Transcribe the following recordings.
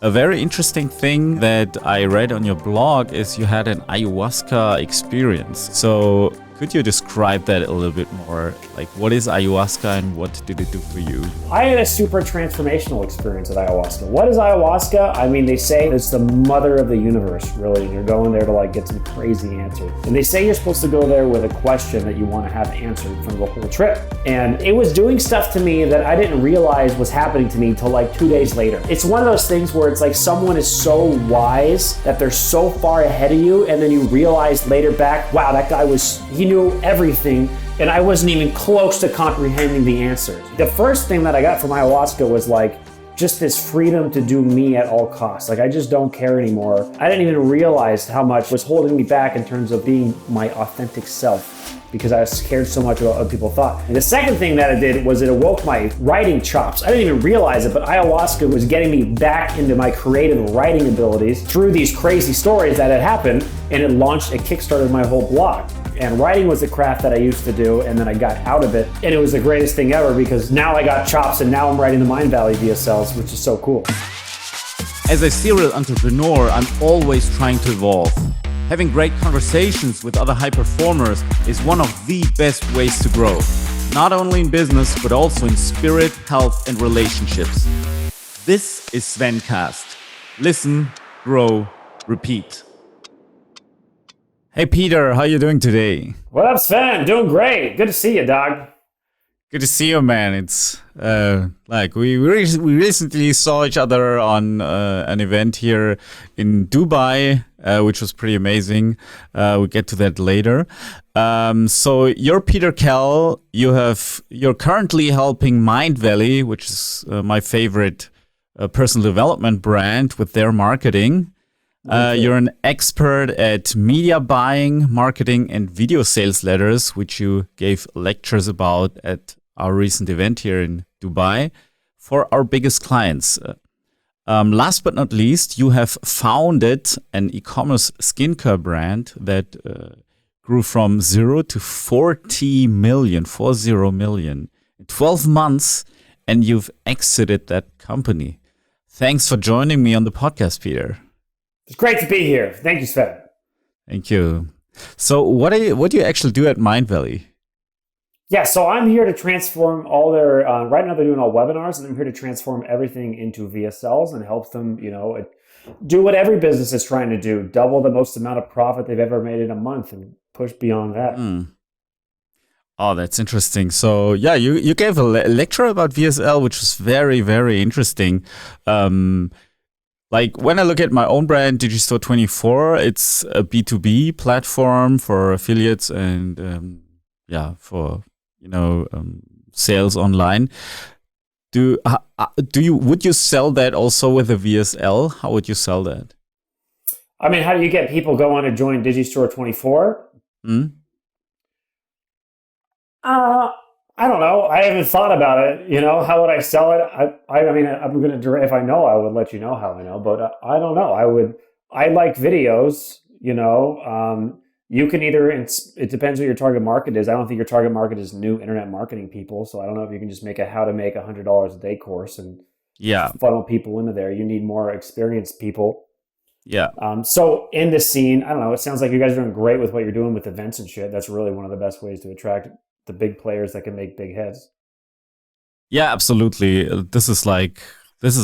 A very interesting thing that I read on your blog is you had an ayahuasca experience. So could you describe that a little bit more? Like, what is ayahuasca and what did it do for you? I had a super transformational experience with ayahuasca. What is ayahuasca? I mean, they say it's the mother of the universe, really, and you're going there to get some crazy answers. And they say you're supposed to go there with a question that you want to have answered from the whole trip. And it was doing stuff to me that I didn't realize was happening to me till 2 days later. It's one of those things where it's like someone is so wise that they're so far ahead of you, and then you realize later back, wow, that guy he knew everything, and I wasn't even close to comprehending the answers. The first thing that I got from ayahuasca was just this freedom to do me at all costs. I just don't care anymore. I didn't even realize how much was holding me back in terms of being my authentic self, because I was scared so much about what people thought. And the second thing that it did was it awoke my writing chops. I didn't even realize it, but ayahuasca was getting me back into my creative writing abilities through these crazy stories that had happened, and it kickstarted my whole blog. And writing was a craft that I used to do, and then I got out of it, and it was the greatest thing ever because now I got chops, and now I'm writing the Mind Valley VSLs, which is so cool. As a serial entrepreneur, I'm always trying to evolve. Having great conversations with other high performers is one of the best ways to grow, not only in business, but also in spirit, health, and relationships. This is Svencast. Listen, grow, repeat. Hey Peter, how you doing today? What up, Sven? Doing great. Good to see you, dog. Good to see you, man. It's we recently saw each other on an event here in Dubai, which was pretty amazing. We'll get to that later. So you're Peter Kell. You're currently helping Mind Valley, which is my favorite personal development brand, with their marketing. You're an expert at media buying, marketing, and video sales letters, which you gave lectures about at our recent event here in Dubai for our biggest clients. Last but not least, you have founded an e-commerce skincare brand that grew from 0 to 40 million in 12 months, and you've exited that company. Thanks for joining me on the podcast, Peter. It's great to be here. Thank you, Sven. Thank you. So what do you actually do at Mind Valley? Yeah, so I'm here to transform all their, right now they're doing all webinars, and I'm here to transform everything into VSLs and help them, do what every business is trying to do, double the most amount of profit they've ever made in a month and push beyond that. Oh, that's interesting. So yeah, you gave a lecture about VSL, which was very, very interesting. When I look at my own brand, Digistore24, it's a B2B platform for affiliates and for sales online. Would you sell that also with a VSL? How would you sell that? I mean, how do you get people going to join Digistore24? I don't know. I haven't thought about it. How would I sell it? I mean, I'm going to, if I know, I would let you know how I know, but I don't know. I like videos, you can either, it depends what your target market is. I don't think your target market is new internet marketing people. So I don't know if you can just make a how to make $100 a day course and funnel people into there. You need more experienced people. Yeah. So in this scene, I don't know, it sounds like you guys are doing great with what you're doing with events and shit. That's really one of the best ways to attract the big players that can make big heads. Yeah, absolutely. This is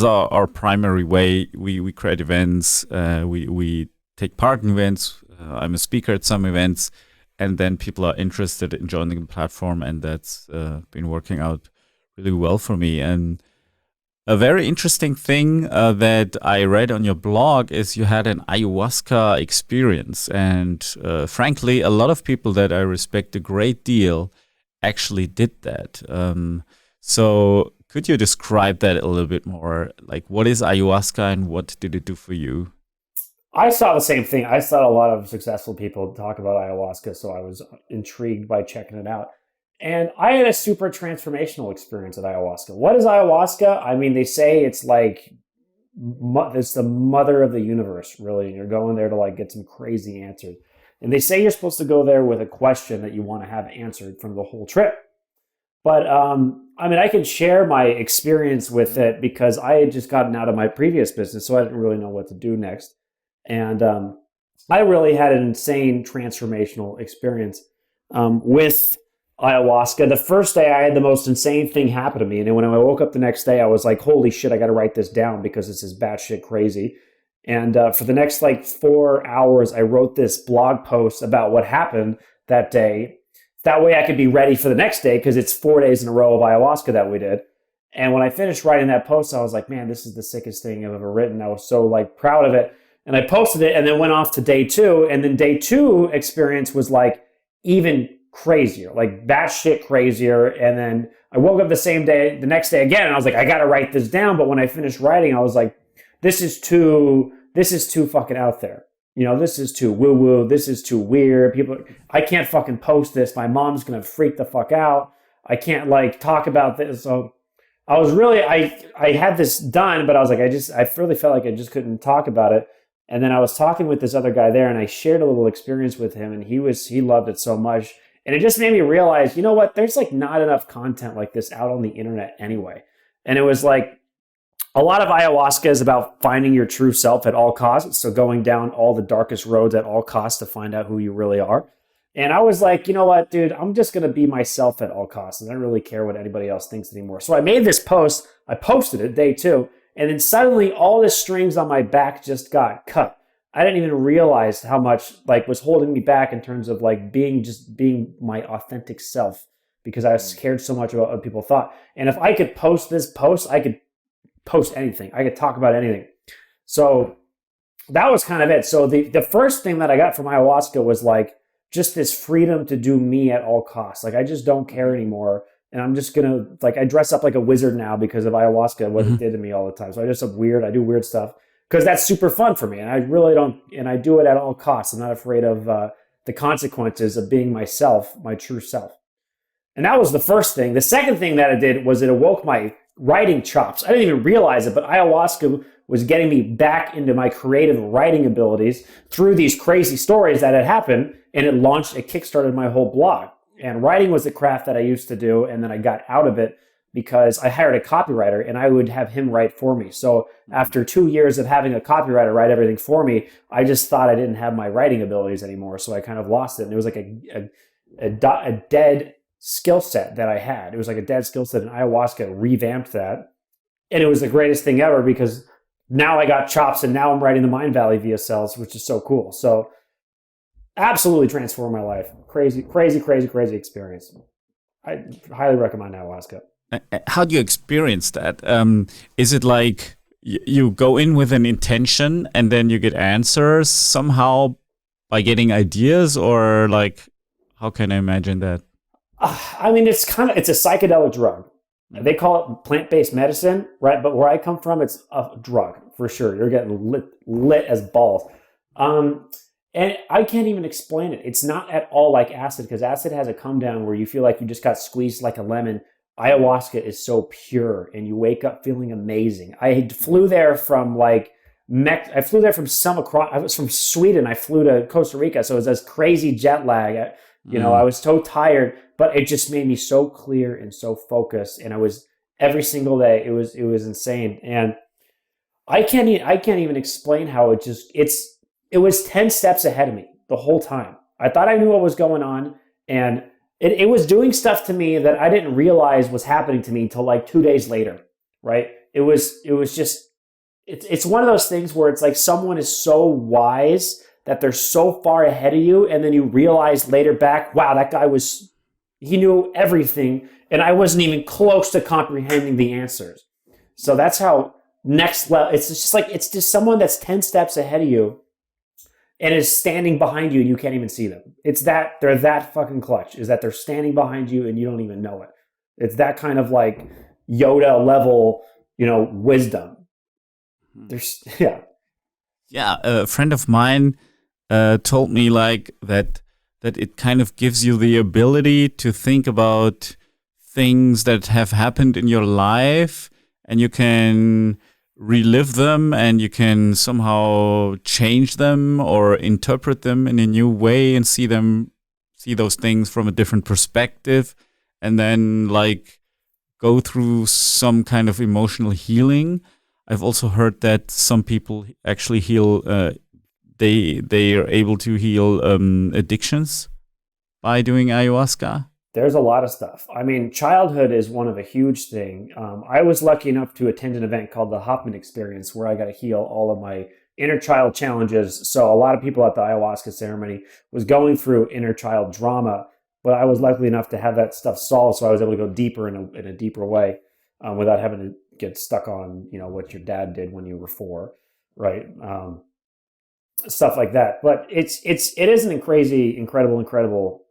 our primary way. We create events. We take part in events. I'm a speaker at some events, and then people are interested in joining the platform, and that's been working out really well for me. And a very interesting thing that I read on your blog is you had an ayahuasca experience, and frankly, a lot of people that I respect a great deal actually did that. So could you describe that a little bit more? What is ayahuasca and what did it do for you? I saw the same thing. I saw a lot of successful people talk about ayahuasca, so I was intrigued by checking it out. And I had a super transformational experience with ayahuasca. What is ayahuasca? I mean, they say it's it's the mother of the universe, really. And you're going there to get some crazy answers. And they say you're supposed to go there with a question that you want to have answered from the whole trip. But I mean, I can share my experience with it because I had just gotten out of my previous business, so I didn't really know what to do next. And I really had an insane transformational experience with ayahuasca. The first day, I had the most insane thing happen to me. And then when I woke up the next day, I was like, holy shit, I got to write this down because this is batshit crazy. And for the next like 4 hours, I wrote this blog post about what happened that day. That way I could be ready for the next day because it's 4 days in a row of ayahuasca that we did. And when I finished writing that post, I was like, man, this is the sickest thing I've ever written. I was so like proud of it. And I posted it and then went off to day 2. And then day 2 experience was like even crazier, like batshit crazier. And then I woke up the next day again, and I was like, I got to write this down. But when I finished writing, I was like, this is too fucking out there. You know, this is too woo-woo. This is too weird. I can't fucking post this. My mom's going to freak the fuck out. I can't like talk about this. So I was really, I had this done, but I was like, I really felt like I just couldn't talk about it. And then I was talking with this other guy there, and I shared a little experience with him, and he loved it so much. And it just made me realize, you know what? There's like not enough content like this out on the internet anyway. And it was like, a lot of ayahuasca is about finding your true self at all costs. So going down all the darkest roads at all costs to find out who you really are. And I was like, you know what, dude, I'm just going to be myself at all costs. And I don't really care what anybody else thinks anymore. So I made this post. I posted it day 2. And then suddenly all the strings on my back just got cut. I didn't even realize how much like was holding me back in terms of like being my authentic self, because I was cared so much about what people thought. And if I could post this post, I could post anything. I could talk about anything. So that was kind of it. So the first thing that I got from ayahuasca was like just this freedom to do me at all costs. Like I just don't care anymore. And I'm just going to like, I dress up like a wizard now because of ayahuasca, what it did to me all the time. So I do weird stuff because that's super fun for me. And I really don't, and I do it at all costs. I'm not afraid of the consequences of being myself, my true self. And that was the first thing. The second thing that it did was it awoke my writing chops. I didn't even realize it, but ayahuasca was getting me back into my creative writing abilities through these crazy stories that had happened, and it kickstarted my whole blog. And writing was the craft that I used to do, and then I got out of it because I hired a copywriter, and I would have him write for me. So after 2 years of having a copywriter write everything for me, I just thought I didn't have my writing abilities anymore, so I kind of lost it. And it was like a dead skill set that I had. It was like a dead skill set, and ayahuasca revamped that. And it was the greatest thing ever because now I got chops, and now I'm writing the Mind Valley VSLs, which is so cool. So absolutely transformed my life. Crazy experience. I highly recommend ayahuasca. How do you experience that? Is it like you go in with an intention and then you get answers somehow by getting ideas, or like, how can I imagine that? I mean, it's a psychedelic drug. They call it plant-based medicine, right? But where I come from, it's a drug for sure. You're getting lit as balls. And I can't even explain it. It's not at all like acid, because acid has a come down where you feel like you just got squeezed like a lemon. Ayahuasca is so pure, and you wake up feeling amazing. I flew there from I was from Sweden. I flew to Costa Rica. So it was this crazy jet lag. I was so tired, but it just made me so clear and so focused. And I was every single day. It was insane. And I can't even explain how it was 10 steps ahead of me the whole time. I thought I knew what was going on, and it was doing stuff to me that I didn't realize was happening to me until like 2 days later, right? It was just, it's one of those things where it's like someone is so wise that they're so far ahead of you, and then you realize later back, wow, that guy he knew everything, and I wasn't even close to comprehending the answers. So that's how next level, it's just someone that's 10 steps ahead of you and is standing behind you, and you can't even see them. They're that fucking clutch, is that they're standing behind you and you don't even know it. It's that kind of like Yoda level, wisdom. Yeah, a friend of mine told me like that it kind of gives you the ability to think about things that have happened in your life, and you can relive them, and you can somehow change them or interpret them in a new way and see those things from a different perspective. and then like go through some kind of emotional healing. I've also heard that some people actually heal. They are able to heal addictions by doing ayahuasca. There's a lot of stuff. I mean, childhood is one of a huge thing. I was lucky enough to attend an event called the Hoffman Experience, where I got to heal all of my inner child challenges. So a lot of people at the ayahuasca ceremony was going through inner child drama, but I was lucky enough to have that stuff solved. So I was able to go deeper in a deeper way without having to get stuck on, what your dad did when you were 4, right? Stuff like that. But it is an incredible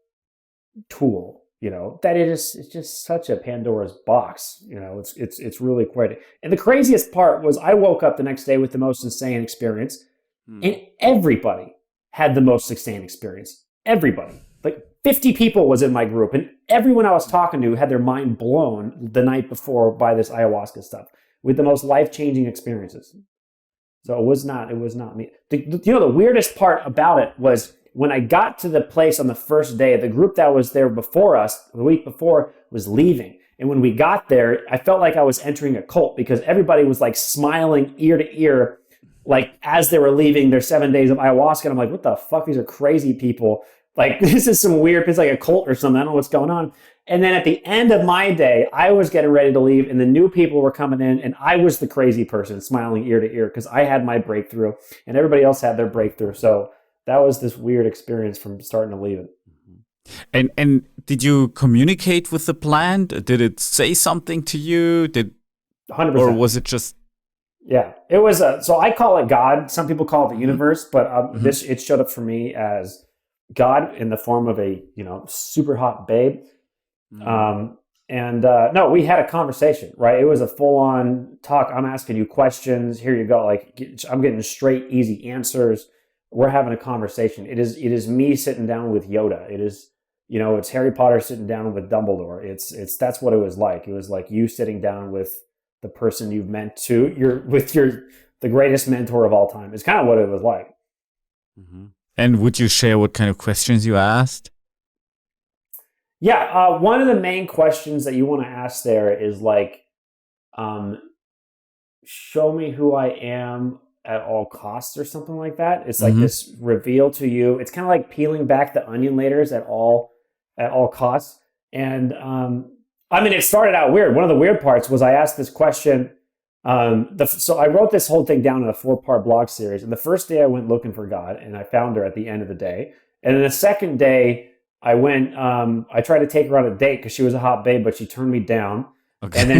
tool. That it's just such a Pandora's box. It's really quite. And the craziest part was I woke up the next day with the most insane experience, and everybody had the most insane experience. Everybody, like 50 people was in my group, and everyone I was talking to had their mind blown the night before by this ayahuasca stuff with the most life-changing experiences. So it was not me. The weirdest part about it was, when I got to the place on the first day, the group that was there before us, the week before, was leaving. And when we got there, I felt like I was entering a cult, because everybody was like smiling ear to ear, like as they were leaving their 7 days of ayahuasca. And I'm like, what the fuck? These are crazy people. Like, this is some weird, it's like a cult or something. I don't know what's going on. And then at the end of my day, I was getting ready to leave, and the new people were coming in, and I was the crazy person smiling ear to ear, because I had my breakthrough and everybody else had their breakthrough. So that was this weird experience from starting to leave it. And did you communicate with the plant? Did it say something to you? 100%. Or was it just? Yeah, it was. So I call it God. Some people call it the universe, but it showed up for me as God in the form of a super hot babe. No, we had a conversation, right? It was a full-on talk. I'm asking you questions. Here you go. Like, I'm getting straight, easy answers. We're having a conversation. It is me sitting down with Yoda. It is, it's Harry Potter sitting down with Dumbledore. That's what it was like. It was like you sitting down with the person you've meant to, the greatest mentor of all time. It's kind of what it was like. Mm-hmm. And would you share what kind of questions you asked? Yeah. One of the main questions that you want to ask there is like, show me who I am at all costs, or something like that. It's like this reveal to you. It's kind of like peeling back the onion layers at all costs. And it started out weird. One of the weird parts was I asked this question. So I wrote this whole thing down in a 4-part blog series. And the first day I went looking for God, and I found her at the end of the day. And then the second day I went, I tried to take her on a date because she was a hot babe, but she turned me down. Okay. And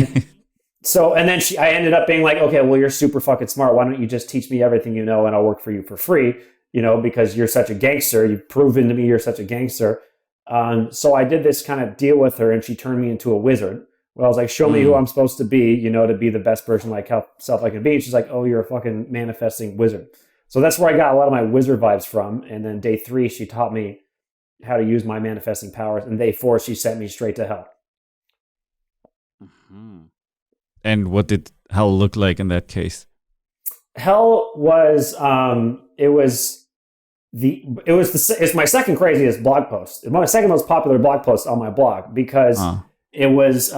then I ended up being like, okay, well, you're super fucking smart. Why don't you just teach me everything you know, and I'll work for you for free, because you're such a gangster. You've proven to me you're such a gangster. So I did this kind of deal with her, and she turned me into a wizard. Well, I was like, show me who I'm supposed to be, to be the best person myself I can be. And she's like, oh, you're a fucking manifesting wizard. So that's where I got a lot of my wizard vibes from. And then day 3, she taught me how to use my manifesting powers. And day 4, she sent me straight to hell. Mm-hmm. And what did hell look like in that case? Hell was it's my second craziest blog post. It's my second most popular blog post on my blog, because it was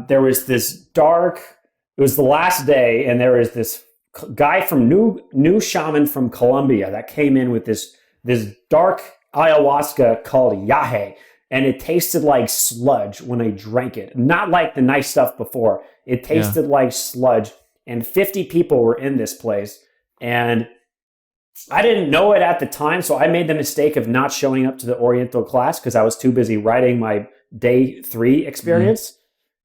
there was this dark. It was the last day, and there was this guy from new shaman from Colombia that came in with this dark ayahuasca called yahe. And it tasted like sludge when I drank it. Not like the nice stuff before. It tasted like sludge. And 50 people were in this place. And I didn't know it at the time. So I made the mistake of not showing up to the Oriental class because I was too busy writing my day 3 experience.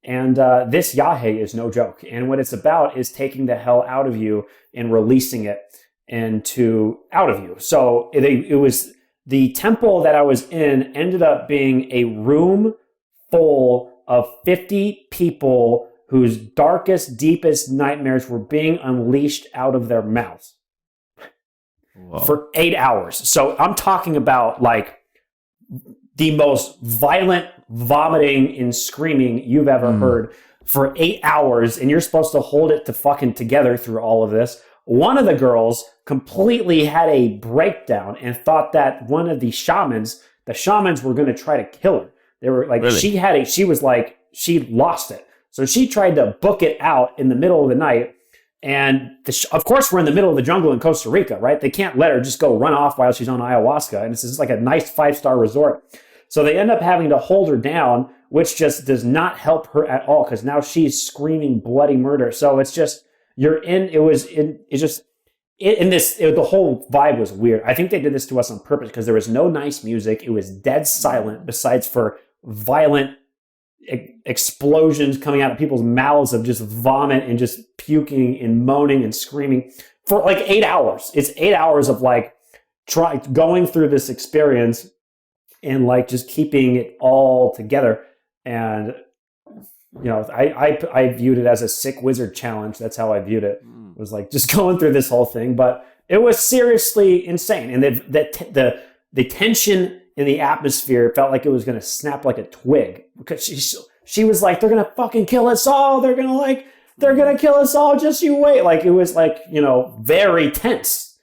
And this yahe is no joke. And what it's about is taking the hell out of you and releasing it out of you. So it was... The temple that I was in ended up being a room full of 50 people whose darkest, deepest nightmares were being unleashed out of their mouths. Whoa. For 8 hours. So I'm talking about like the most violent vomiting and screaming you've ever heard for 8 hours. And you're supposed to hold it fucking together through all of this. One of the girls completely had a breakdown and thought that one of the shamans were going to try to kill her. They were like, Really? she lost it. So she tried to book it out in the middle of the night. And of course, we're in the middle of the jungle in Costa Rica, right? They can't let her just go run off while she's on ayahuasca. And this is like a nice 5-star resort. So they end up having to hold her down, which just does not help her at all because now she's screaming bloody murder. So it's just, the whole vibe was weird. I think they did this to us on purpose because there was no nice music. It was dead silent besides for violent explosions coming out of people's mouths of just vomit and just puking and moaning and screaming for like 8 hours. It's 8 hours of like going through this experience and like just keeping it all together. And you know, I viewed it as a sick wizard challenge. That's how I viewed it. It was like just going through this whole thing, but it was seriously insane. And the tension in the atmosphere felt like it was going to snap like a twig because she was like, they're going to fucking kill us all. They're going to kill us all. Just you wait. Like it was like, you know, very tense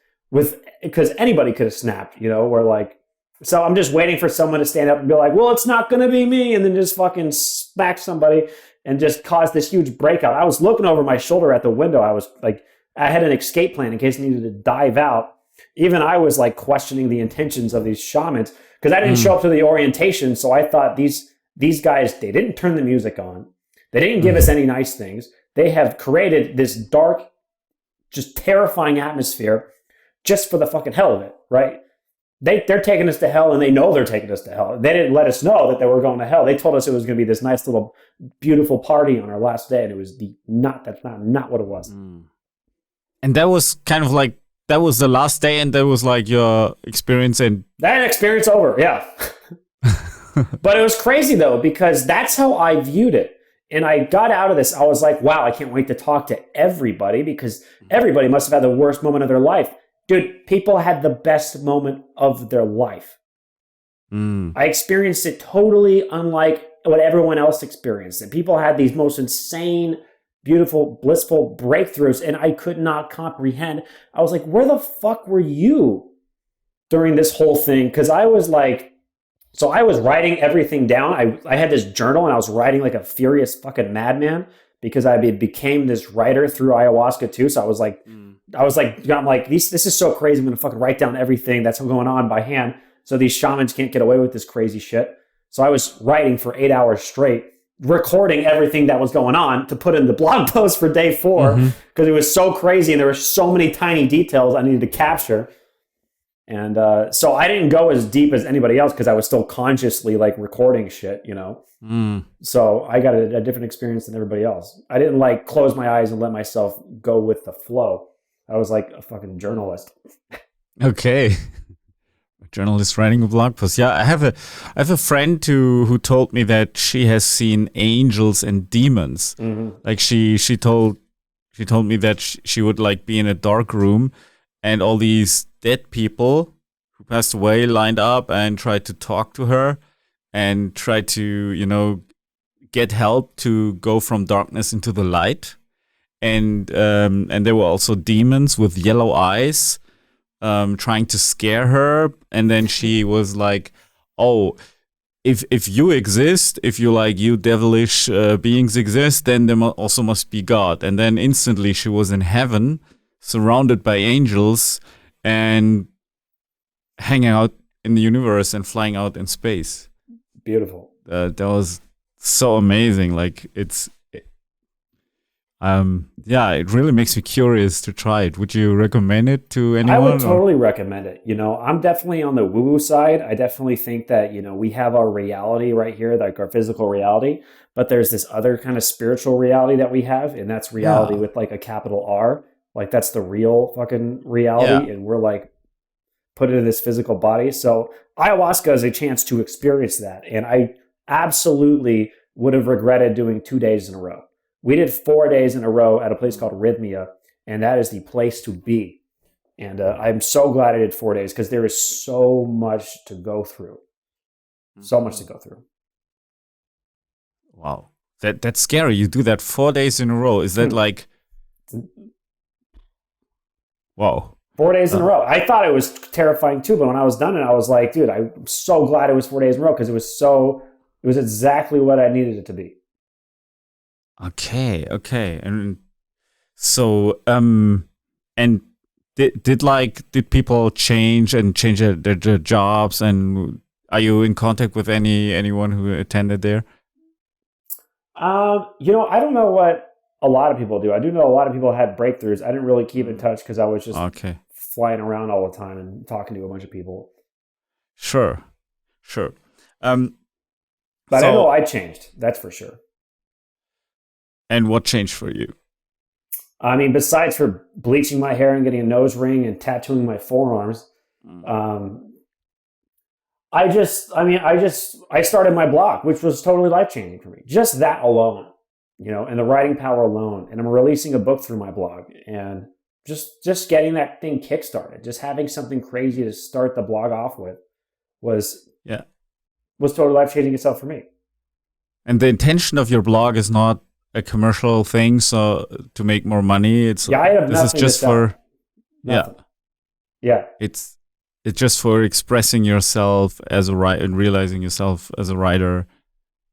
because anybody could have snapped, you know, or like, so I'm just waiting for someone to stand up and be like, well, it's not going to be me. And then just fucking smack somebody and just cause this huge breakout. I was looking over my shoulder at the window. I was like, I had an escape plan in case I needed to dive out. Even I was like questioning the intentions of these shamans because I didn't show up to the orientation. So I thought these guys, they didn't turn the music on. They didn't give us any nice things. They have created this dark, just terrifying atmosphere just for the fucking hell of it, right? They're taking us to hell and they know they're taking us to hell. They didn't let us know that they were going to hell. They told us it was going to be this nice little beautiful party on our last day. And it was that's not what it was. And that was kind of like, that was the last day and that was like your experience and... That experience over, yeah. But it was crazy though, because that's how I viewed it. And I got out of this, I was like, wow, I can't wait to talk to everybody because everybody must have had the worst moment of their life. Dude, people had the best moment of their life. I experienced it totally unlike what everyone else experienced. And people had these most insane, beautiful, blissful breakthroughs, and I could not comprehend. I was like, where the fuck were you during this whole thing? Because I was like, so I was writing everything down. I had this journal, and I was writing like a furious fucking madman because I became this writer through ayahuasca too. So I was like, I'm like, this is so crazy. I'm going to fucking write down everything that's going on by hand. So these shamans can't get away with this crazy shit. So I was writing for 8 hours straight, recording everything that was going on to put in the blog post for day 4 because it was so crazy. And there were so many tiny details I needed to capture. And so I didn't go as deep as anybody else because I was still consciously like recording shit, you know? So I got a different experience than everybody else. I didn't like close my eyes and let myself go with the flow. I was like a fucking journalist. Okay. A journalist writing a blog post. Yeah, I have a friend who told me that she has seen angels and demons. Like she told me that she would like be in a dark room and all these dead people who passed away lined up and tried to talk to her and tried to, you know, get help to go from darkness into the light. And there were also demons with yellow eyes trying to scare her. And then she was like, oh, if you exist, if you devilish beings exist, then there also must be God. And then instantly she was in heaven, surrounded by angels and hanging out in the universe and flying out in space. Beautiful. That was so amazing. Like it really makes me curious to try it. Would you recommend it to anyone? I would totally recommend it. You know, I'm definitely on the woo-woo side. I definitely think that, you know, we have our reality right here, like our physical reality, but there's this other kind of spiritual reality that we have, and that's reality with like a capital R. Like that's the real fucking reality, and we're like put into this physical body. So ayahuasca is a chance to experience that, and I absolutely would have regretted doing 2 days in a row. We did 4 days in a row at a place called Rhythmia, and that is the place to be. And I'm so glad I did 4 days because there is so much to go through. So much to go through. Wow. That's scary. You do that 4 days in a row. Is that like... Wow. 4 days in a row. I thought it was terrifying too, but when I was done it, I was like, dude, I'm so glad it was 4 days in a row because it was so It was exactly what I needed it to be. Okay. And so, and did people change their jobs, and are you in contact with anyone who attended there? I don't know what a lot of people do. I do know a lot of people had breakthroughs. I didn't really keep in touch because I was just flying around all the time and talking to a bunch of people. Sure. But I know I changed. That's for sure. And what changed for you? I mean, besides for bleaching my hair and getting a nose ring and tattooing my forearms, I started my blog, which was totally life-changing for me. Just that alone, and the writing power alone. And I'm releasing a book through my blog, and just getting that thing kickstarted, just having something crazy to start the blog off with was totally life-changing itself for me. And the intention of your blog is not a commercial thing, so to make more money. I have this is just for nothing. It's just for expressing yourself as a writer and realizing yourself as a writer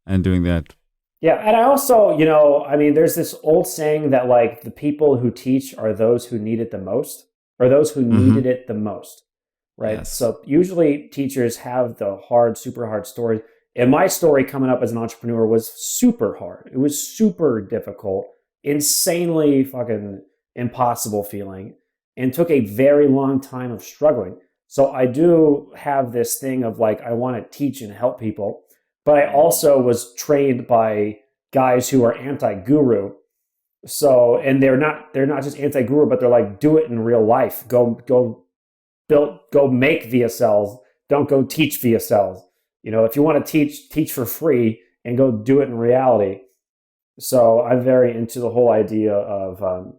and doing that. Yeah, and I also, there's this old saying that like the people who teach are those who need it the most, or those who needed it the most, right? Yes. So usually teachers have the super hard stories. And my story coming up as an entrepreneur was super hard. It was super difficult, insanely fucking impossible feeling, and took a very long time of struggling. So I do have this thing of like, I want to teach and help people, but I also was trained by guys who are anti-guru. So, and they're not just anti-guru, but they're like, do it in real life. Go make VSLs. Don't go teach VSLs. If you want to teach for free and go do it in reality. So I'm very into the whole idea of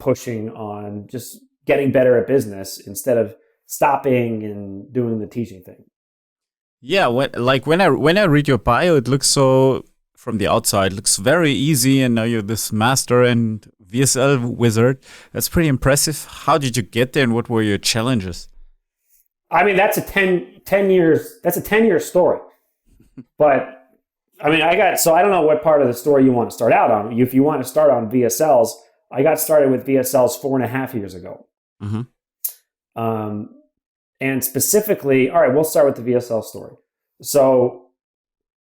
pushing on just getting better at business instead of stopping and doing the teaching thing. Yeah, when I read your bio, it looks so, from the outside, looks very easy, and now you're this master and VSL wizard. That's pretty impressive. How did you get there, and what were your challenges? I mean, that's a 10-year story. But I mean, I don't know what part of the story you want to start out on. If you want to start on VSLs, I got started with VSLs 4.5 years ago. And specifically, all right, we'll start with the VSL story. So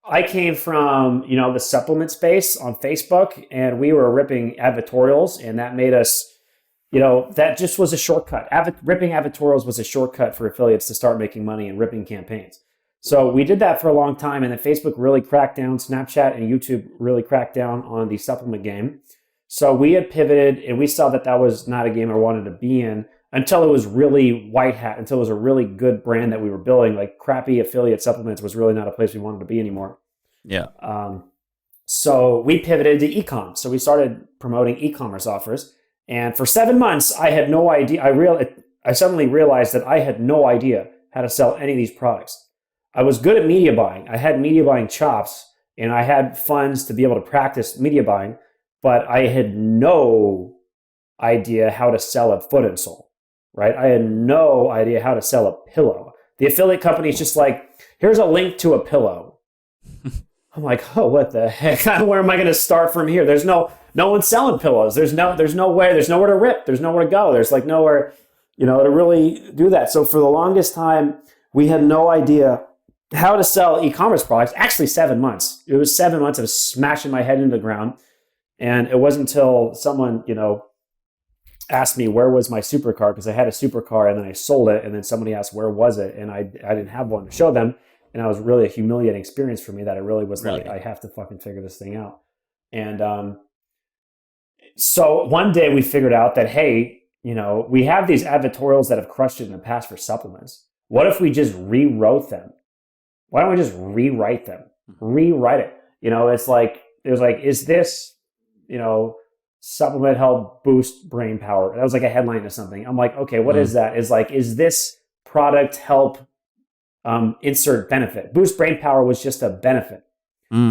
I came from, the supplement space on Facebook, and we were ripping advertorials, and that made us, that just was a shortcut. Ripping advertorials was a shortcut for affiliates to start making money and ripping campaigns. So we did that for a long time, and then Facebook really cracked down, Snapchat and YouTube really cracked down on the supplement game. So we had pivoted, and we saw that was not a game I wanted to be in until it was really white hat, until it was a really good brand that we were building. Like crappy affiliate supplements was really not a place we wanted to be anymore. Yeah. So we pivoted to e-com. So we started promoting e-commerce offers. And for 7 months, I had no idea. I suddenly realized that I had no idea how to sell any of these products. I was good at media buying. I had media buying chops, and I had funds to be able to practice media buying, but I had no idea how to sell a foot insole, right? I had no idea how to sell a pillow. The affiliate company is just like, here's a link to a pillow. I'm like, oh, what the heck? Where am I going to start from here? There's no one's selling pillows. There's nowhere to rip. There's nowhere to go. There's like nowhere, to really do that. So for the longest time, we had no idea how to sell e-commerce products. Actually, 7 months. It was 7 months of smashing my head into the ground. And it wasn't until someone, asked me where was my supercar, because I had a supercar and then I sold it, and then somebody asked where was it, and I didn't have one to show them. And it was really a humiliating experience for me that it really was like, I have to fucking figure this thing out. And so one day we figured out that, hey, we have these advertorials that have crushed it in the past for supplements. What if we just rewrote them? Why don't we just rewrite them? Rewrite it. It was like, is this, supplement help boost brain power? That was like a headline or something. I'm like, okay, what is that? Is this product help insert benefit? Boost brain power was just a benefit.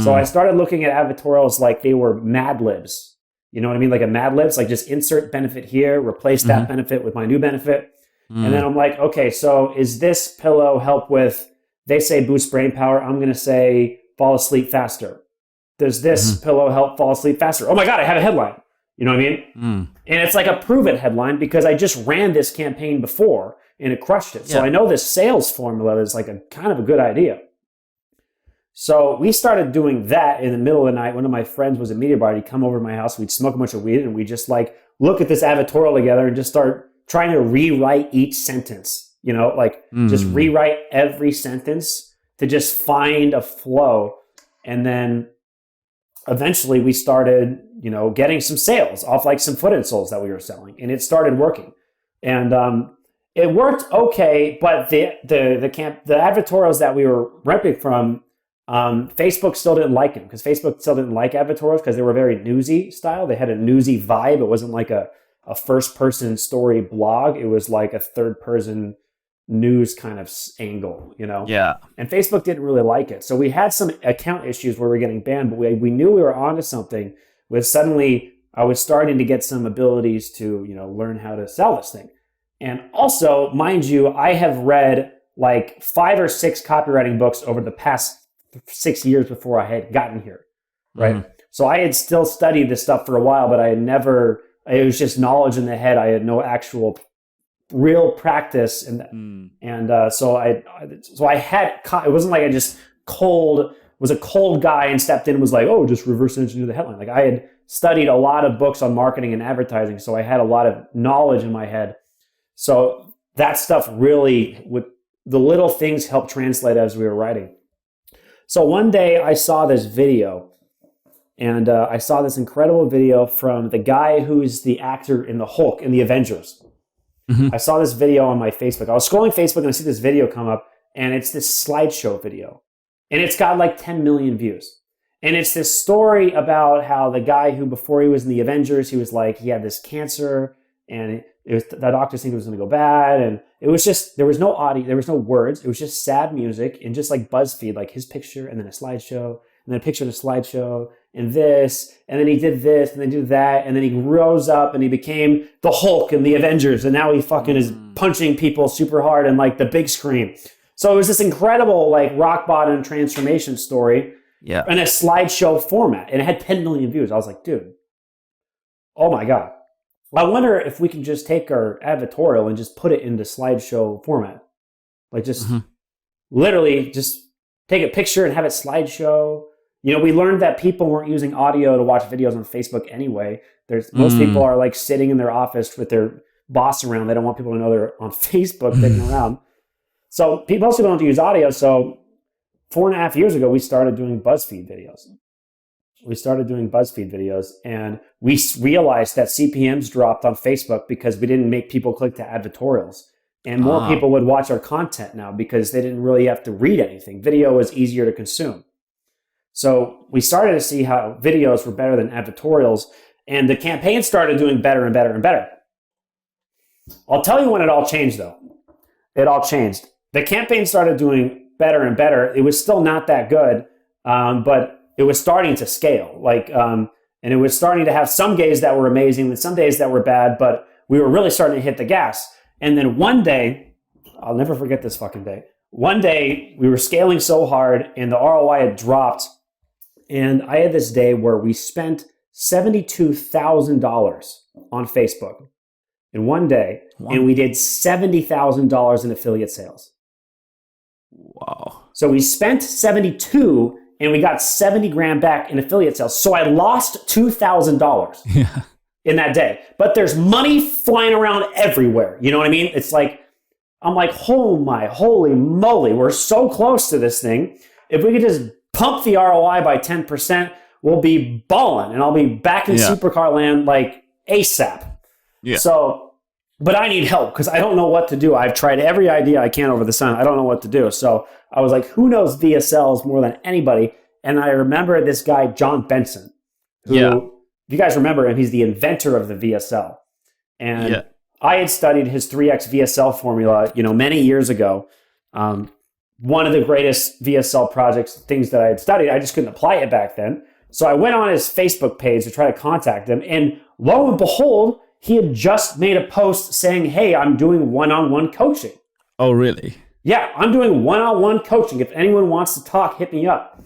So I started looking at advertorials like they were Mad Libs. You know what I mean? Like a Mad Libs, like just insert benefit here, replace that benefit with my new benefit. And then I'm like, okay, so is this pillow help with, they say boost brain power, I'm going to say fall asleep faster. Does this pillow help fall asleep faster? Oh my God, I have a headline. You know what I mean? And it's like a prove it headline because I just ran this campaign before and it crushed it. So I know this sales formula is like a kind of a good idea. So we started doing that in the middle of the night. One of my friends was a media buyer. He'd come over to my house. We'd smoke a bunch of weed and we just like look at this advertorial together and just start trying to rewrite each sentence, you know, like just rewrite every sentence to just find a flow. And then eventually we started, you know, getting some sales off like some foot insoles that we were selling, and it started working. And it worked okay, but the advertorials that we were renting from, Facebook still didn't like them because Facebook still didn't like advertorials because they were very newsy style. They had a newsy vibe. It wasn't like a first person story blog. It was like a third person news kind of angle, you know? Yeah. And Facebook didn't really like it. So we had some account issues where we were getting banned, but we knew we were onto something with suddenly I was starting to get some abilities to, you know, learn how to sell this thing. And also, mind you, I have read like 5 or 6 copywriting books over the past 6 years before I had gotten here, right? So I had still studied this stuff for a while, but I had never, it was just knowledge in the head. I had no actual real practice. So I had, it wasn't like I just was a cold guy and stepped in and was like, oh, just reverse engineer the headline. Like I had studied a lot of books on marketing and advertising. So I had a lot of knowledge in my head. So that stuff really, with the little things helped translate as we were writing. So one day I saw this video, and I saw this incredible video from the guy who's the actor in the Hulk in the Avengers. I saw this video on my Facebook. I was scrolling Facebook and I see this video come up, and it's this slideshow video. And it's got like 10 million views. And it's this story about how the guy who, before he was in the Avengers, he was like, he had this cancer, and the doctors think it was going to go bad. And it was just, there was no audio, there was no words. It was just sad music and just like BuzzFeed, like his picture and then a slideshow and then a picture of a slideshow and this, and then he did this and then did that. And then he rose up and he became the Hulk in the Avengers. And now he fucking is punching people super hard in like the big screen. So it was this incredible like rock bottom transformation story in a slideshow format. And it had 10 million views. I was like, dude, oh my God. I wonder if we can just take our advertorial and just put it into slideshow format. Like just literally just take a picture and have it slideshow. You know, we learned that people weren't using audio to watch videos on Facebook anyway. Most people are like sitting in their office with their boss around. They don't want people to know they're on Facebook dicking around. So most people don't use audio. So 4.5 years ago, we started doing BuzzFeed videos. And we realized that CPMs dropped on Facebook because we didn't make people click to advertorials. And more people would watch our content now because they didn't really have to read anything. Video was easier to consume. So we started to see how videos were better than advertorials, and the campaign started doing better and better and better. I'll tell you when it all changed, though. It all changed. The campaign started doing better and better. It was still not that good, but it was starting to scale. And it was starting to have some days that were amazing and some days that were bad, but we were really starting to hit the gas. And then one day, I'll never forget this fucking day. One day we were scaling so hard and the ROI had dropped. And I had this day where we spent $72,000 on Facebook in one day. Wow. And we did $70,000 in affiliate sales. Wow. So we spent 72 and we got 70 grand back in affiliate sales. So I lost $2,000 in that day. But there's money flying around everywhere. You know what I mean? It's like, I'm like, oh my holy moly, we're so close to this thing. If we could just pump the ROI by 10%, we'll be balling and I'll be back in supercar land like ASAP. Yeah. So, but I need help because I don't know what to do. I've tried every idea I can over the sun. I don't know what to do. So I was like, who knows VSLs more than anybody? And I remember this guy, John Benson, who, if you guys remember him, he's the inventor of the VSL. And I had studied his 3X VSL formula, many years ago. One of the greatest VSL projects, things that I had studied, I just couldn't apply it back then. So I went on his Facebook page to try to contact him. And lo and behold, he had just made a post saying, hey, I'm doing one-on-one coaching. Oh, really? Yeah, I'm doing one-on-one coaching. If anyone wants to talk, hit me up.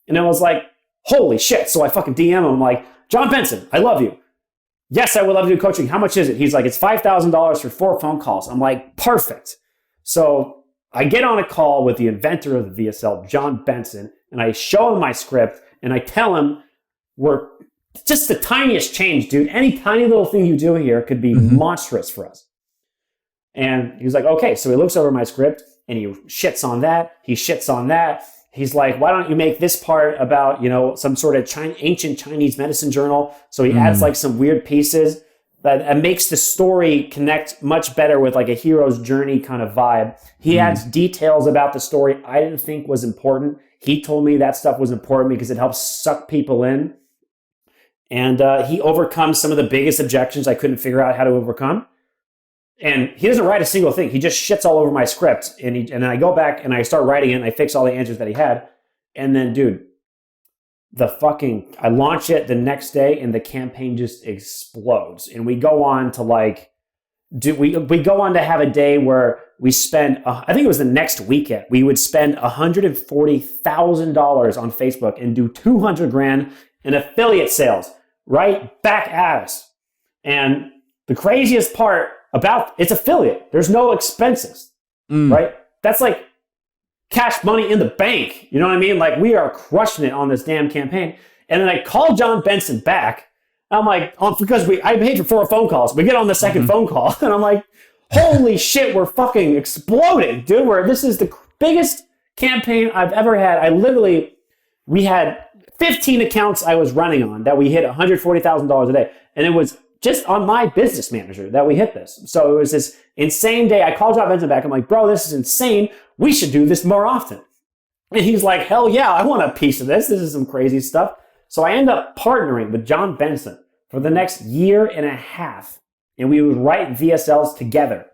And I was like, holy shit. So I fucking DM him. I'm like, John Benson, I love you. Yes, I would love to do coaching. How much is it? He's like, it's $5,000 for 4 phone calls. I'm like, perfect. So I get on a call with the inventor of the VSL, John Benson, and I show him my script and I tell him, we're just the tiniest change, dude. Any tiny little thing you do here could be monstrous for us. And he was like, okay. So he looks over my script and he shits on that. He shits on that. He's like, why don't you make this part about, some sort of ancient Chinese medicine journal? So he adds like some weird pieces that makes the story connect much better with like a hero's journey kind of vibe. He adds details about the story I didn't think was important. He told me that stuff was important because it helps suck people in. And he overcomes some of the biggest objections I couldn't figure out how to overcome. And he doesn't write a single thing. He just shits all over my script. And then I go back and I start writing it and I fix all the answers that he had. And then, dude, I launch it the next day and the campaign just explodes. And we go on to we go on to have a day where we spend, I think it was the next weekend, we would spend $140,000 on Facebook and do 200 grand in affiliate sales right back at us. And the craziest part about it's affiliate, there's no expenses, right? That's like cash money in the bank. You know what I mean? Like we are crushing it on this damn campaign. And then I call John Benson back. I'm like, because I paid for 4 phone calls. We get on the second phone call and I'm like, holy shit, we're fucking exploding, dude. This is the biggest campaign I've ever had. We had 15 accounts I was running on that we hit $140,000 a day. And it was just on my business manager that we hit this. So it was this insane day. I called John Benson back. I'm like, bro, this is insane. We should do this more often. And he's like, hell yeah, I want a piece of this. This is some crazy stuff. So I end up partnering with John Benson for the next year and a half. And we would write VSLs together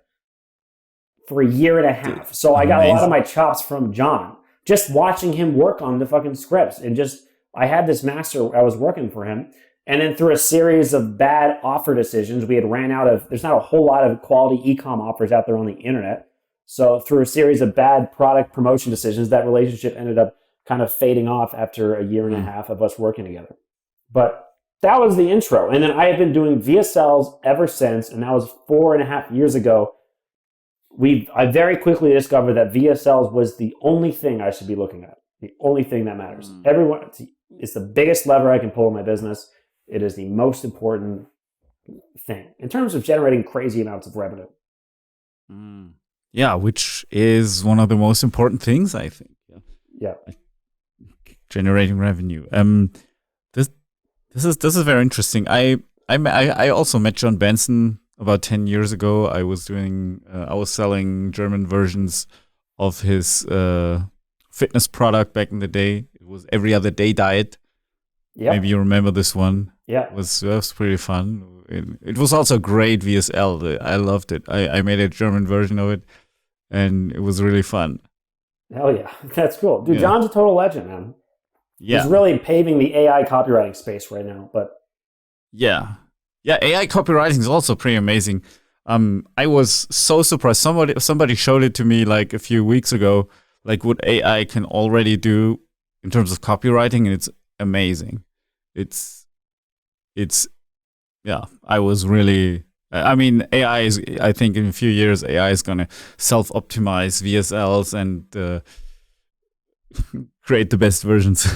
for a year and a half. So I got a lot of my chops from John, just watching him work on the fucking scripts. And I had this master, I was working for him. And then through a series of bad offer decisions, we had there's not a whole lot of quality e-com offers out there on the internet. So through a series of bad product promotion decisions, that relationship ended up kind of fading off after a year and a half of us working together. But that was the intro. And then I have been doing VSLs ever since, and that was 4.5 years ago. I very quickly discovered that VSLs was the only thing I should be looking at, the only thing that matters. It's the biggest lever I can pull in my business. It is the most important thing in terms of generating crazy amounts of revenue. Yeah, which is one of the most important things, I think. Yeah. Generating revenue. This is very interesting. I also met John Benson about 10 years ago. I was selling German versions of his fitness product back in the day. It was Every Other Day Diet. Yep. Maybe you remember this one. Yeah. It was pretty fun. It was also a great VSL. I loved it. I made a German version of it, and it was really fun. Hell yeah. That's cool. Dude, John's a total legend, man. Yeah. He's really paving the AI copywriting space right now. But yeah, AI copywriting is also pretty amazing. I was so surprised. Somebody showed it to me like a few weeks ago, like what AI can already do in terms of copywriting, and it's amazing. I was really, AI is, I think in a few years, AI is going to self-optimize VSLs and create the best versions.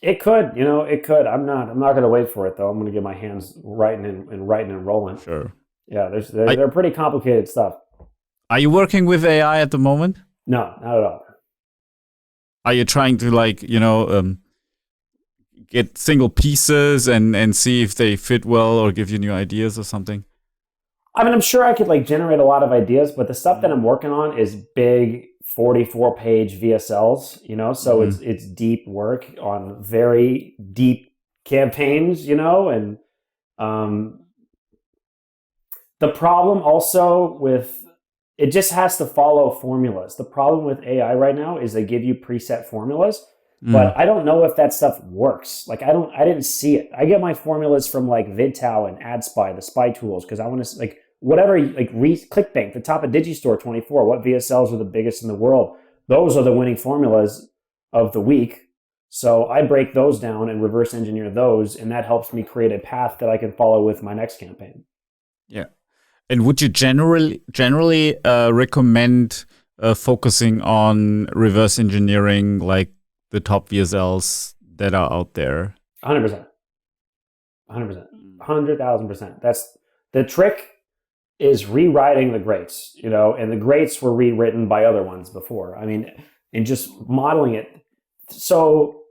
It could, it could. I'm not going to wait for it though. I'm going to get my hands writing and rolling. Sure. Yeah, they're pretty complicated stuff. Are you working with AI at the moment? No, not at all. Are you trying to get single pieces and see if they fit well or give you new ideas or something? I'm sure I could generate a lot of ideas, but the stuff that I'm working on is big 44-page VSLs, so it's deep work on very deep campaigns, and the problem also with it just has to follow formulas. The problem with AI right now is they give you preset formulas. But I don't know if that stuff works. I didn't see it. I get my formulas from VidTow and AdSpy, the spy tools, because I want to whatever ClickBank, the top of Digistore 24, what VSLs are the biggest in the world. Those are the winning formulas of the week. So I break those down and reverse engineer those, and that helps me create a path that I can follow with my next campaign. Yeah. And would you generally recommend focusing on reverse engineering like the top VSLs that are out there? 100%. 100,000%. That's the trick, is rewriting the greats, and the greats were rewritten by other ones before. I mean, and just modeling it. So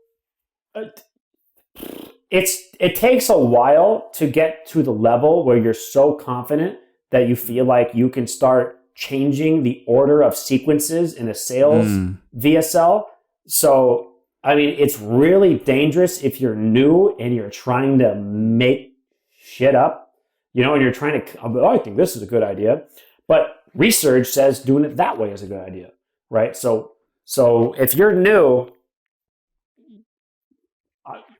it takes a while to get to the level where you're so confident that you feel like you can start changing the order of sequences in a sales VSL. So, I mean, it's really dangerous if you're new and you're trying to make shit up, and you're trying to, I think this is a good idea. But research says doing it that way is a good idea, right? So if you're new,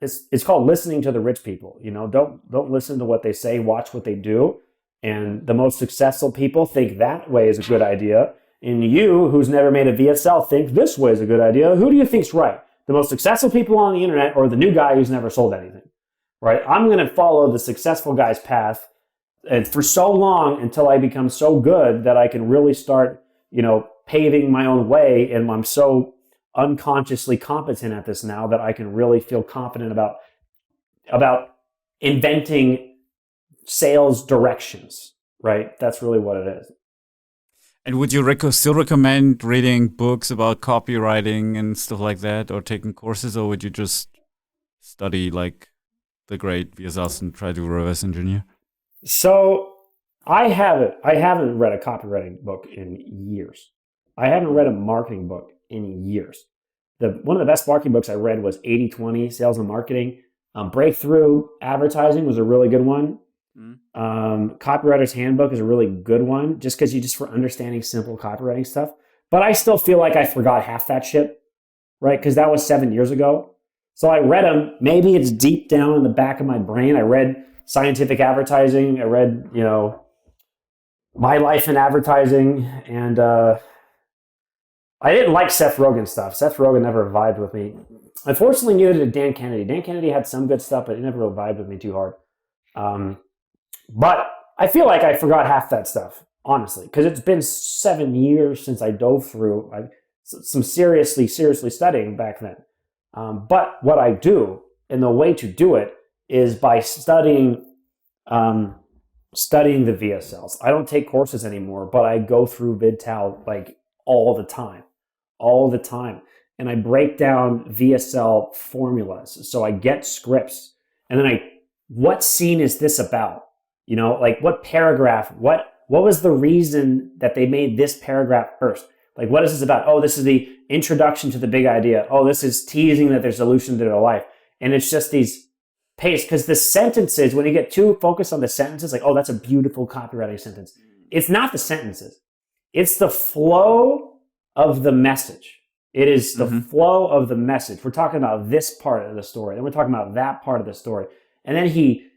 it's called listening to the rich people. Don't listen to what they say, watch what they do. And the most successful people think that way is a good idea. And you, who's never made a VSL, think this way is a good idea. Who do you think's right? The most successful people on the internet, or the new guy who's never sold anything, right? I'm going to follow the successful guy's path and for so long until I become so good that I can really start, paving my own way. And I'm so unconsciously competent at this now that I can really feel confident about inventing sales directions, right? That's really what it is. And would you still recommend reading books about copywriting and stuff like that, or taking courses, or would you just study like the great VSLs and try to reverse engineer? So I haven't read a copywriting book in years. I haven't read a marketing book in years. One of the best marketing books I read was 80/20 Sales and Marketing. Breakthrough Advertising was a really good one. Copywriter's Handbook is a really good one, just because for understanding simple copywriting stuff. But I still feel like I forgot half that shit, right? Because that was 7 years ago. So I read them. Maybe it's deep down in the back of my brain. I read Scientific Advertising. I read, My Life in Advertising, and I didn't like Seth Rogen stuff. Seth Rogen never vibed with me. Unfortunately, neither did Dan Kennedy. Dan Kennedy had some good stuff, but it never really vibed with me too hard. But I feel like I forgot half that stuff, honestly, because it's been 7 years since I dove through some seriously studying back then. But what I do, and the way to do it, is by studying the VSLs. I don't take courses anymore, but I go through VidTal like all the time. And I break down VSL formulas. So I get scripts, and then what scene is this about? Like what paragraph, what was the reason that they made this paragraph first? Like, what is this about? Oh, this is the introduction to the big idea. Oh, this is teasing that there's a solution to their life. And it's just these pace, because the sentences, when you get too focused on the sentences, like, oh, that's a beautiful copywriting sentence. It's not the sentences. It's the flow of the message. It is the flow of the message. We're talking about this part of the story. Then we're talking about that part of the story. And then he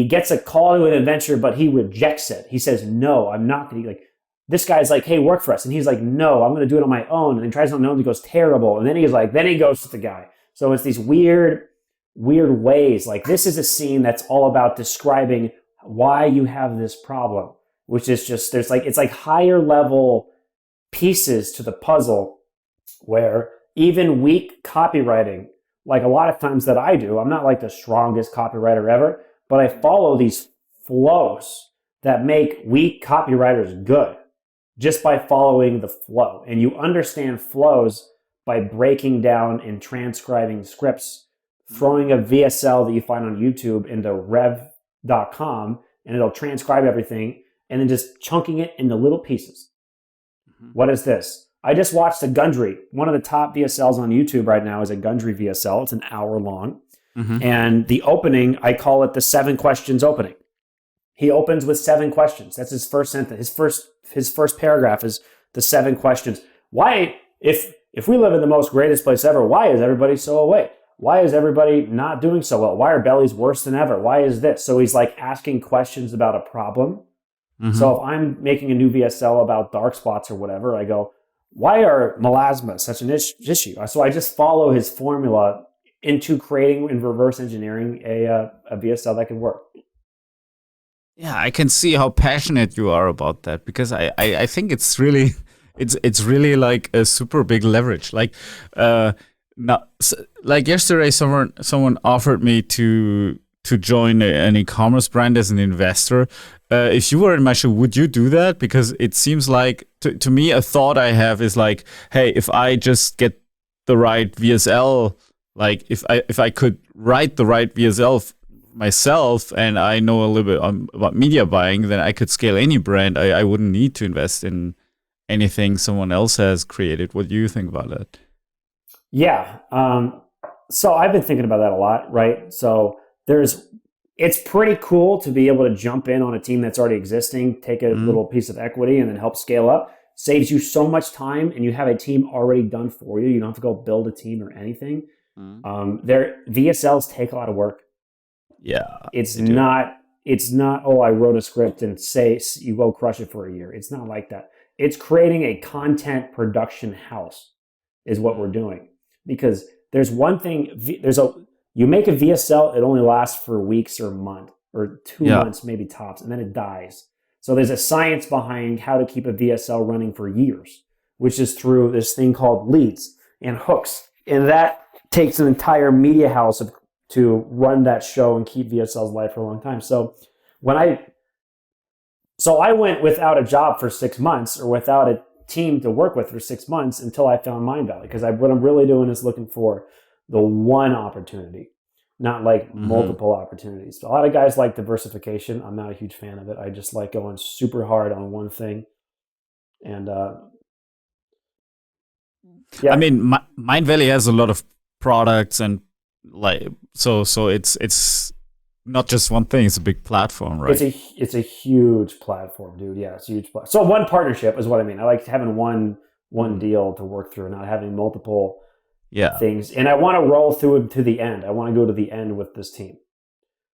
gets a call to an adventure, but he rejects it. He says, no, I'm not going to. Like, this guy's like, hey, work for us. And he's like, no, I'm going to do it on my own. And he tries it on his own and it goes terrible. And then he goes to the guy. So it's these weird ways. Like, this is a scene that's all about describing why you have this problem, which is just, it's like higher level pieces to the puzzle, where even weak copywriting, like a lot of times that I do, I'm not like the strongest copywriter ever, but I follow these flows that make weak copywriters good just by following the flow. And you understand flows by breaking down and transcribing scripts, throwing a VSL that you find on YouTube into rev.com, and it'll transcribe everything, and then just chunking it into little pieces. What is this? I just watched a Gundry. One of the top VSLs on YouTube right now is a Gundry VSL. It's an hour long. And the opening, I call it the 7 questions opening. He opens with 7 questions. That's his first sentence. His first paragraph is the 7 questions. Why, if we live in the most greatest place ever, why is everybody so awake? Why is everybody not doing so well? Why are bellies worse than ever? Why is this? So he's like asking questions about a problem. So if I'm making a new VSL about dark spots or whatever, I go, why are melasma such an issue? So I just follow his formula into creating and reverse engineering a VSL that can work. Yeah, I can see how passionate you are about that, because I think it's really like a super big leverage. Like like yesterday, someone offered me to join an e-commerce brand as an investor. If you were in my shoe, would you do that? Because it seems like, to me, a thought I have is like, hey, if I just get the right VSL, like if I could write the right VSL myself, and I know a little bit about media buying, then I could scale any brand. I wouldn't need to invest in anything someone else has created. What do you think about that? Yeah. So I've been thinking about that a lot, right? So it's pretty cool to be able to jump in on a team that's already existing, take a little piece of equity, and then help scale up. Saves you so much time, and you have a team already done for you. You don't have to go build a team or anything. Their VSLs take a lot of work. Yeah. It's not, oh, I wrote a script and say you go crush it for a year. It's not like that. It's creating a content production house is what we're doing. Because there's one thing, you make a VSL, it only lasts for weeks or a month or 2 months, maybe tops, and then it dies. So there's a science behind how to keep a VSL running for years, which is through this thing called leads and hooks. And that takes an entire media house to run that show and keep VSLs live for a long time. So I went without a job for 6 months, or without a team to work with for 6 months, until I found Mindvalley. Because what I'm really doing is looking for the one opportunity, not like multiple opportunities. A lot of guys like diversification. I'm not a huge fan of it. I just like going super hard on one thing. And I mean, Mindvalley has a lot of products, and like so it's not just one thing. It's a big platform, right? It's a huge platform, dude. Yeah, it's a huge platform. So one partnership is what I mean. I like having one deal to work through, not having multiple things. And I want to roll through it to the end. I want to go to the end with this team.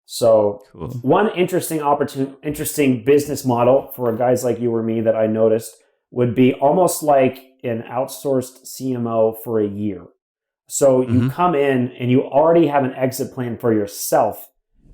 So one interesting business model for guys like you or me that I noticed would be almost like an outsourced CMO for a year. So you come in and you already have an exit plan for yourself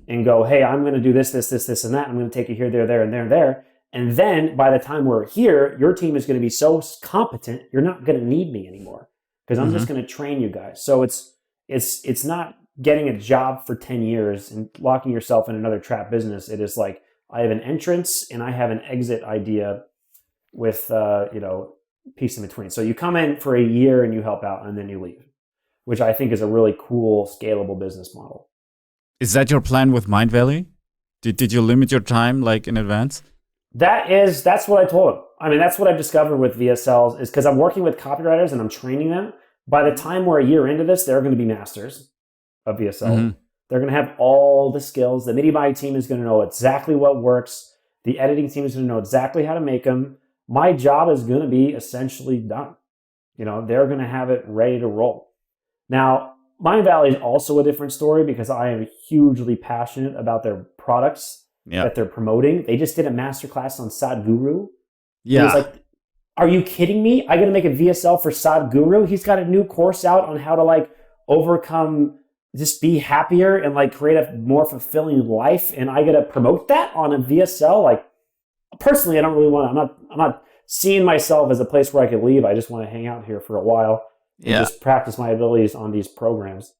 and go, hey, I'm going to do this, and that. I'm going to take you here, there, and there. And then by the time we're here, your team is going to be so competent, you're not going to need me anymore, because I'm just going to train you guys. So it's not getting a job for 10 years and locking yourself in another trap business. It is like, I have an entrance and I have an exit idea with, piece in between. So you come in for a year and you help out and then you leave, which I think is a really cool, scalable business model. Is that your plan with Mindvalley? Did you limit your time like in advance? That's what I told him. I mean, that's what I've discovered with VSLs, is because I'm working with copywriters and I'm training them. By the time we're a year into this, they're going to be masters of VSL. They're going to have all the skills. The media buying team is going to know exactly what works. The editing team is going to know exactly how to make them. My job is going to be essentially done. They're going to have it ready to roll. Now, Mindvalley is also a different story, because I am hugely passionate about their products that they're promoting. They just did a masterclass on Sadhguru. Yeah. It was like, are you kidding me? I got to make a VSL for Sadhguru? He's got a new course out on how to like overcome, just be happier and like create a more fulfilling life. And I got to promote that on a VSL. Like, personally, I don't really want to, I'm not seeing myself as a place where I could leave. I just want to hang out here for a while and just practice my abilities on these programs.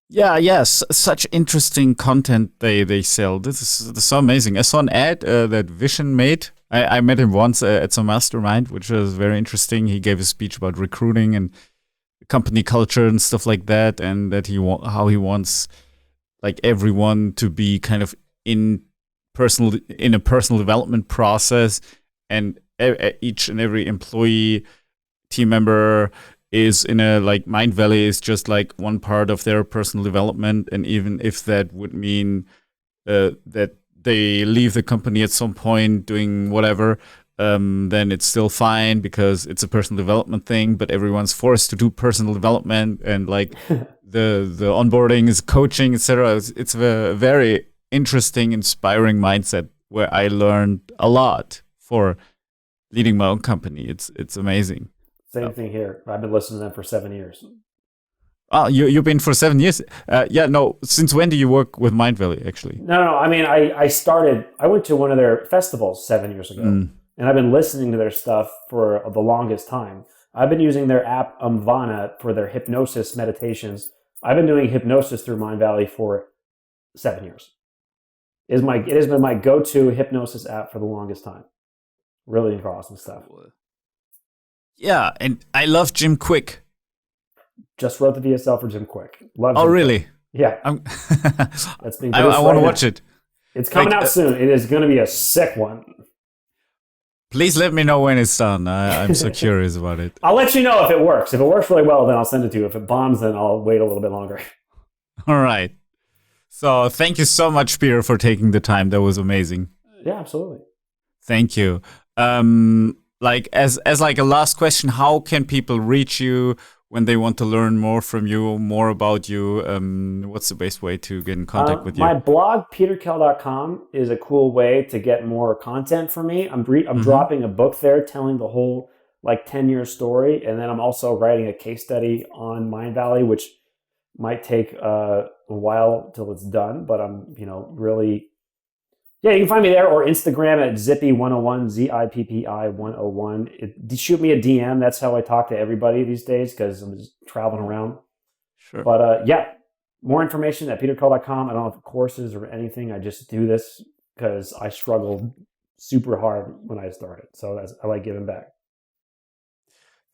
Yes, such interesting content they sell. This is so amazing. I saw an ad that Vision made. I met him once at some mastermind, which was very interesting. He gave a speech about recruiting and company culture and stuff like that, and that how he wants like everyone to be kind of in a personal development process, and each and every employee, team member is in a like Mindvalley is just like one part of their personal development. And even if that would mean that they leave the company at some point doing whatever, then it's still fine, because it's a personal development thing. But everyone's forced to do personal development, and like the onboarding is coaching, etc. It's a very interesting, inspiring mindset where I learned a lot for leading my own company. It's amazing. Same thing here. I've been listening to them for 7 years. Oh, you've been for 7 years? Since when do you work with Mind Valley, actually? No. I mean, I went to one of their festivals 7 years ago, and I've been listening to their stuff for the longest time. I've been using their app Umvana for their hypnosis meditations. I've been doing hypnosis through Mind Valley for 7 years. It has been my go-to hypnosis app for the longest time. Really awesome stuff. Yeah, and I love Jim Quick. Just wrote the VSL for Jim Quick. Love Oh, Jim really? Quick. Yeah. That's been good. I want to watch it. It's coming out soon. It is going to be a sick one. Please let me know when it's done. I'm so curious about it. I'll let you know if it works. If it works really well, then I'll send it to you. If it bombs, then I'll wait a little bit longer. All right. So thank you so much, Peter, for taking the time. That was amazing. Yeah, absolutely. Thank you. As like a last question, how can people reach you when they want to learn more from you, more about you? What's the best way to get in contact with you? My blog, peterkell.com, is a cool way to get more content from me. I'm dropping a book there telling the whole 10-year story. And then I'm also writing a case study on Mind Valley, which might take a while till it's done. But I'm, really... Yeah, you can find me there or Instagram at Zippy101, ZIPPI 101. Shoot me a DM. That's how I talk to everybody these days because I'm just traveling around. Sure. But more information at peterkell.com. I don't have courses or anything. I just do this because I struggled super hard when I started. So I like giving back.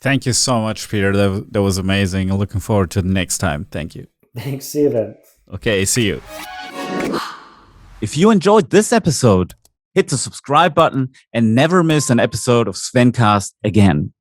Thank you so much, Peter. That was amazing. I'm looking forward to the next time. Thank you. Thanks. See you then. Okay, see you. If you enjoyed this episode, hit the subscribe button and never miss an episode of Svencast again.